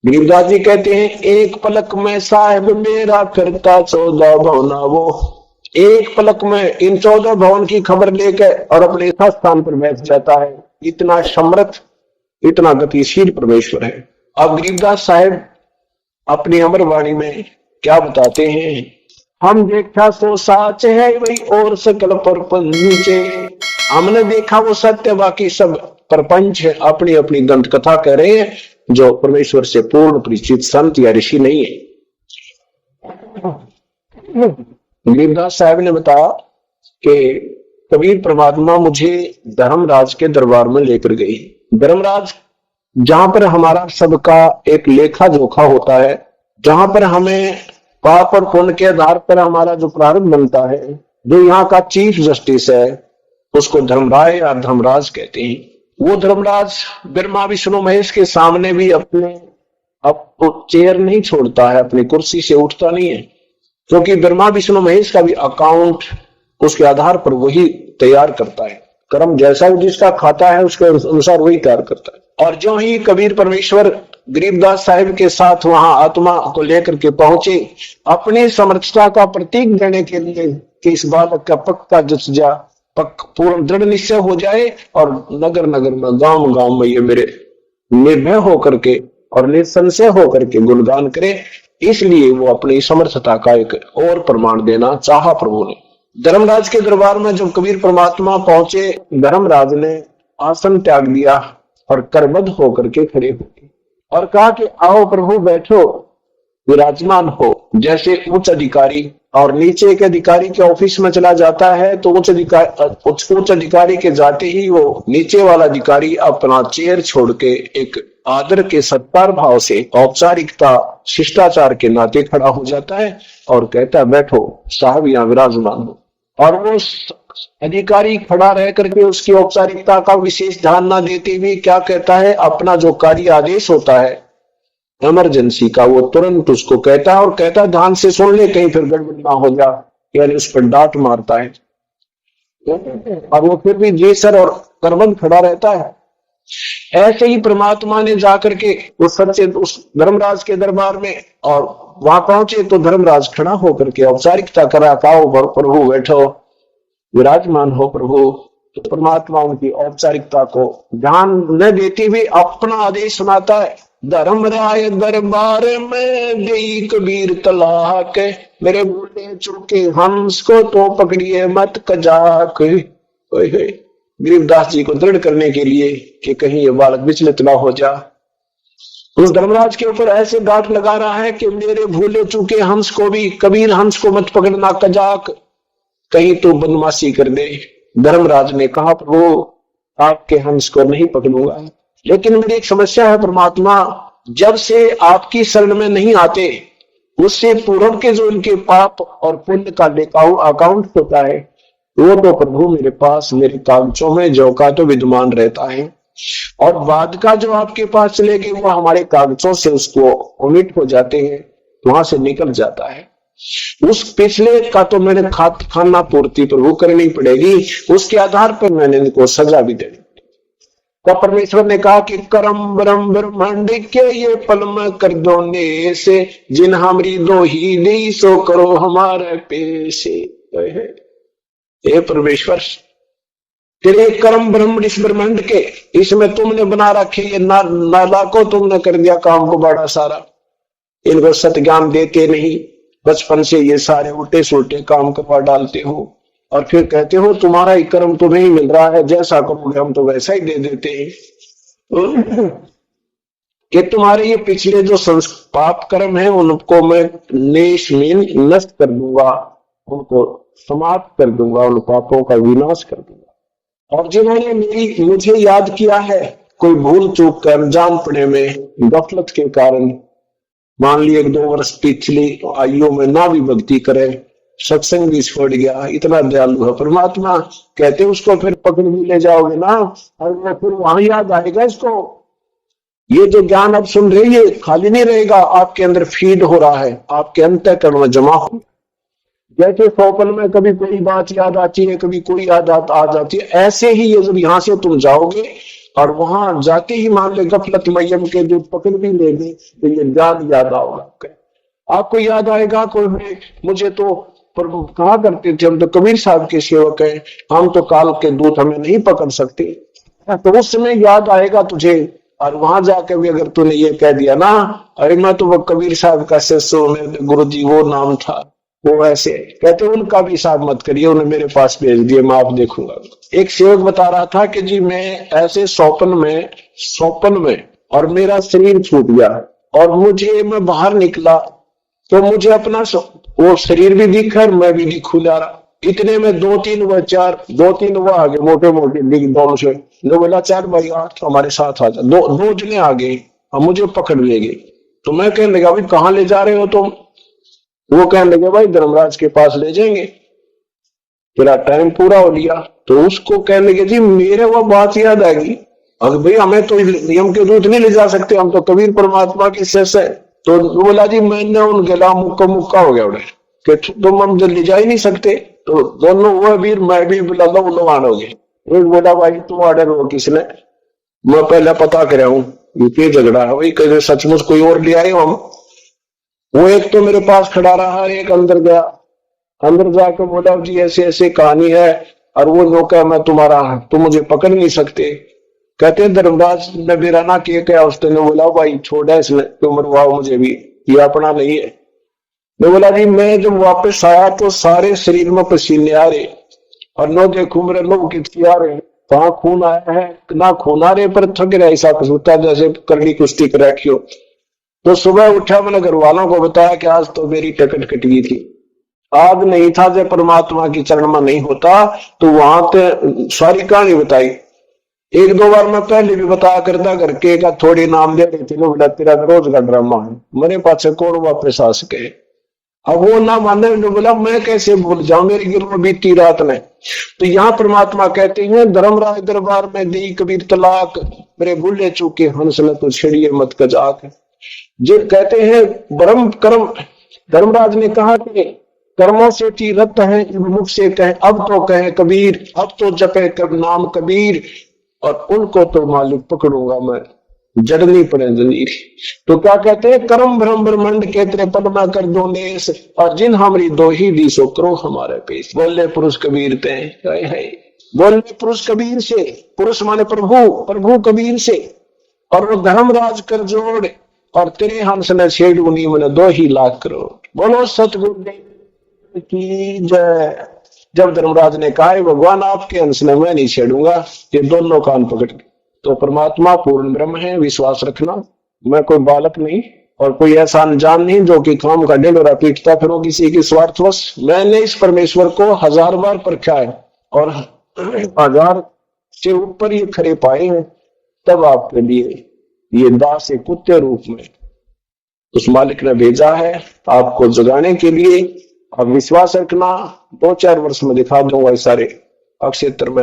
गरीबदास जी कहते हैं, एक पलक में साहेब मेरा करता 14 भवना वो। एक पलक में इन 14 भवन की खबर लेकर और अपने यथा स्थान पर बैठ जाता है। इतना समर्थ, इतना गतिशील परमेश्वर है। अब गरीबदास साहेब अपनी अमर वाणी में क्या बताते हैं? हम देखा सो साच है वही और सकल प्रपंच। हमने देखा वो सत्य, बाकी सब प्रपंच है। अपनी अपनी दंत कथा कह रहे हैं, जो परमेश्वर से पूर्ण परिचित संत या ऋषि नहीं है। गरीबदास साहब ने बताया कि कबीर परमात्मा मुझे धर्मराज के दरबार में लेकर गई। धर्मराज जहां पर हमारा सबका एक लेखा जोखा होता है, जहां पर हमें पाप और पुण्य के आधार पर हमारा जो प्रारब्ध बनता है, जो यहाँ का चीफ जस्टिस है, उसको धर्मराय या धर्मराज कहते हैं। वो धर्मराज ब्रह्मा विष्णु महेश के सामने भी अपने अब चेयर नहीं छोड़ता है, अपनी कुर्सी से उठता नहीं है, क्योंकि ब्रह्मा विष्णु महेश का भी अकाउंट उसके आधार पर वही तैयार करता है। कर्म जैसा जिसका खाता है उसके अनुसार वही तैयार करता है। और जो ही कबीर परमेश्वर गरीबदास साहिब के साथ वहां आत्मा को लेकर के पहुंचे, अपनी समर्थता का प्रतीक देने के लिए कि इस बालक का पक्का जच जा, पूर्ण दृढ़ निश्चय हो जाए और नगर नगर में गांव गांव में ये मेरे निर्भय होकर के और निसंशय होकर के गुणगान करे, इसलिए वो अपनी समर्थता का एक और प्रमाण देना चाहा प्रभु ने। धर्मराज के दरबार में जब कबीर परमात्मा पहुंचे, धर्मराज ने आसन त्याग दिया और करबद्ध होकर के खड़े हो गए और कहा कि आओ प्रभु बैठो, विराजमान हो। जैसे उच्च अधिकारी और नीचे के अधिकारी के ऑफिस में चला जाता है, तो उच्च अधिकारी के जाते ही वो नीचे वाला अधिकारी अपना चेयर छोड़ के एक आदर के सत्कार भाव से औपचारिकता शिष्टाचार के नाते खड़ा हो जाता है और कहता है बैठो साहब यहाँ विराजमान हो। और वो अधिकारी खड़ा रह करके उसकी औपचारिकता का विशेष ध्यान ना देते हुए क्या कहता है, अपना जो कार्य आदेश होता है इमरजेंसी का, वो तुरंत उसको कहता है और कहता है ध्यान से सुन ले, कहीं फिर गड़बड़ ना हो जा, यानी उस पर डांट मारता है। और वो फिर भी जी सर और करबंद खड़ा रहता है। ऐसे ही परमात्मा ने जाकर के उस सच्चे उस धर्मराज के दरबार में और वहां पहुंचे तो धर्मराज खड़ा होकर के औपचारिकता करा, आओ प्रभु बैठो, विराजमान हो प्रभु। तो परमात्मा उनकी औपचारिकता को ध्यान न देते हुए अपना आदेश सुनाता है, धर्मराय दरबार में गई कबीर तलाक, मेरे भूले चुके हंस को तो पकड़िए मत कजाक। गरीबदास जी को दृढ़ करने के लिए कि कहीं ये बालक विचलित ना हो जा, उस धर्मराज के ऊपर ऐसे डांट लगा रहा है कि मेरे भूले चूके हंस को भी, कबीर हंस को मत पकड़ना कजाक, कहीं तो बदमाशी कर दे। धर्मराज ने कहा प्रभु आपके हंस को नहीं पकड़ूंगा, लेकिन मेरी एक समस्या है परमात्मा, जब से आपकी शरण में नहीं आते उससे पूर्व के जो इनके पाप और पुण्य का अकाउंट होता है, वो तो प्रभु मेरे पास मेरे कागजों में जो का तो विद्यमान रहता है, और बाद का जो आपके पास चले गए वो हमारे कागजों से उसको ओमिट हो जाते हैं, वहां से निकल जाता है। उस पिछले का तो मैंने खाना पूर्ति प्रभु करनी पड़ेगी, उसके आधार पर मैंने इनको सजा भी देनी। तो परमेश्वर ने कहा कि करम ब्रह्म ब्रह्मांड के ये पल में कर दो ने से, जिन हमारी दो ही दी सो करो हमारे पेशे। हे परमेश्वर तेरे कर्म ब्रह्म इस ब्रह्मांड के, इसमें तुमने बना रखे ये नाला को, तुमने कर दिया काम को बड़ा सारा, इनको सत्य ज्ञान देते नहीं, बचपन से ये सारे उल्टे सुलटे काम करवा डालते हो और फिर कहते हो तुम्हारा ही कर्म तुम्हें ही मिल रहा है, जैसा करोगे हम तो वैसा ही दे देते हैं। कि तुम्हारे ये पिछले जो पाप कर्म है उनको मैं नष्ट कर दूंगा, उनको समाप्त कर दूंगा, उन पापों का विनाश कर दूंगा। और जिन्होंने मुझे याद किया है कोई भूल चूक कर जानपने में गफलत के कारण, मान ली 1-2 वर्ष पिछली आयु में ना भी भक्ति करे, सत्संग भी छोड़ गया, इतना दयालु है परमात्मा, कहते उसको फिर पकड़ भी ले जाओगे ना और वो फिर वहां याद आएगा इसको। ये जो ज्ञान आप सुन रहे हैं खाली नहीं रहेगा, आपके अंदर फीड हो रहा है, आपके अंतःकरण में जमा हो। जैसे 100 पल में कभी कोई बात याद आती है, कभी कोई याद आ जाती है, ऐसे ही ये जब यहाँ से तुम जाओगे और वहां जाके ही मान ले गफलत मय्यम के दूध पकड़ भी लेंगे तो ये जान याद आओगा। आपको याद आएगा कोई मुझे तो प्रभु कहा करते थे हम तो कबीर साहब के सेवक हैं, हम तो काल के दूत हमें नहीं पकड़ सकते। तो उस समय याद आएगा तुझे, और वहां जाकर भी अगर तूने ये कह दिया ना अरे मैं तो वो कबीर साहब का शिष्य हूं, मेरे गुरु जी वो नाम था वो ऐसे कहते, उनका भी हिसाब मत करिए, उन्हें मेरे पास भेज दिए मैं आप देखूंगा। एक सेवक बता रहा था कि जी मैं ऐसे सौपन में और मेरा शरीर छूट गया और मुझे मैं बाहर निकला तो मुझे अपना वो शरीर भी दिखा और मैं भी दिखू जा रहा। इतने में दो तीन वो आ गए मोटे मोटे दिख दोनों से, जो बोला 4 भाई 8 हमारे साथ आ जा। दो जने आ गए और मुझे पकड़ ले गए। तो मैं कहने लगा भाई कहाँ ले जा रहे हो तुम? वो कहने लगे भाई धर्मराज के पास ले जाएंगे, तेरा टाइम पूरा हो लिया। तो उसको कहने लगे जी मेरे वो बात याद आ गई, अगर भाई हमें तो नियम के दूत नहीं ले जा सकते, हम तो कबीर परमात्मा की शिष्य है। तो बोला जी मैंने उन गला मुक्का हो गया उड़े कि तुम हम ले जा ही नहीं सकते। तो दोनों वो वीर मैं भी लगा उलवान हो गए। एक बोला भाई तुम ऑर्डर हो किसने? मैं पहले पता कर हूं ये झगड़ा है भाई, कहीं सचमुच कोई और ले आए हम। वो एक तो मेरे पास खड़ा रहा, एक अंदर गया, अंदर जाकर बोला जी ऐसे ऐसे कहानी है और वो नौका मैं तुम्हारा, तुम मुझे पकड़ नहीं सकते। कहते धर्मराज ने मेरा ना किया क्या? उसने बोला भाई छोड़ा इसने तो मरवाओ मुझे भी, ये अपना नहीं है। मैं बोला जी मैं जब वापस आया तो सारे शरीर में पसीने आ रहे और नो देखू मेरे लोग कितनी आ रहे, कहाँ खून आया है ना खून आ रहे पर थक रहा ऐसा कुछ जैसे करनी कुश्ती कर रखी हो। तो सुबह उठा मैंने घर वालों को बताया कि आज तो मेरी टिकट कट गई थी, आज नहीं था जब परमात्मा की चरण में नहीं होता। तो वहां पे सारी कहानी बताई। एक दो बार मैं पहले भी बताया करता करके का थोड़ी नाम दे रही थी बोला तेरा रोज का ड्रामा है, मेरे पास कौन वापस आ सके। अब वो ना मानने ने बोला मैं कैसे भूल जाऊं, मेरी गिर में बीती रात में। तो यहाँ परमात्मा कहते हैं धर्मराज दरबार में दी कबीर तलाक, मेरे भूले चूके हंस न तो छेड़िए मत कजाक। जो कहते हैं ब्रह्म कर्म, धर्मराज ने कहा कि कर्मों से तीरथ है मुख से कहे अब तो कहे कबीर, अब तो जपे कब नाम कबीर और उनको तो मालिक पकड़ूंगा मैं, जड़नी पड़े जंजीर। तो क्या कहते हैं कर्म ब्रह्म ब्रह्मंड के तेरे पद में कर दो देश और जिन हमारी दो ही दी सो करो हमारे पेश। बोले पुरुष कबीर ते है, बोले पुरुष कबीर से, पुरुष माने प्रभु, प्रभु कबीर से और वो धर्मराज कर जोड़ और तेरे हंस ने छेड़ूनी मैंने 2 ही लाख करोड़। बोलो सतगुरु की जय। जब धर्मराज ने कहा भगवान आपके हंस ने मैं नहीं छेड़ूंगा, ये दोनों कान पकड़ गए। तो परमात्मा पूर्ण ब्रह्म है, विश्वास रखना। मैं कोई बालक नहीं और कोई ऐसा अनजान नहीं जो कि काम का ढिंढोरा पीटता फिरो किसी की स्वार्थवश। मैंने इस परमेश्वर को 1000 बार परखा है और 1000 से ऊपर ये खरे पाए हैं, तब आपके लिए ये दास एक कुत्ते रूप में उस मालिक ने भेजा है आपको जगाने के लिए। अब विश्वास रखना, 2-4 वर्ष में दिखा दूंगा इस सारे अक्षेत्र में।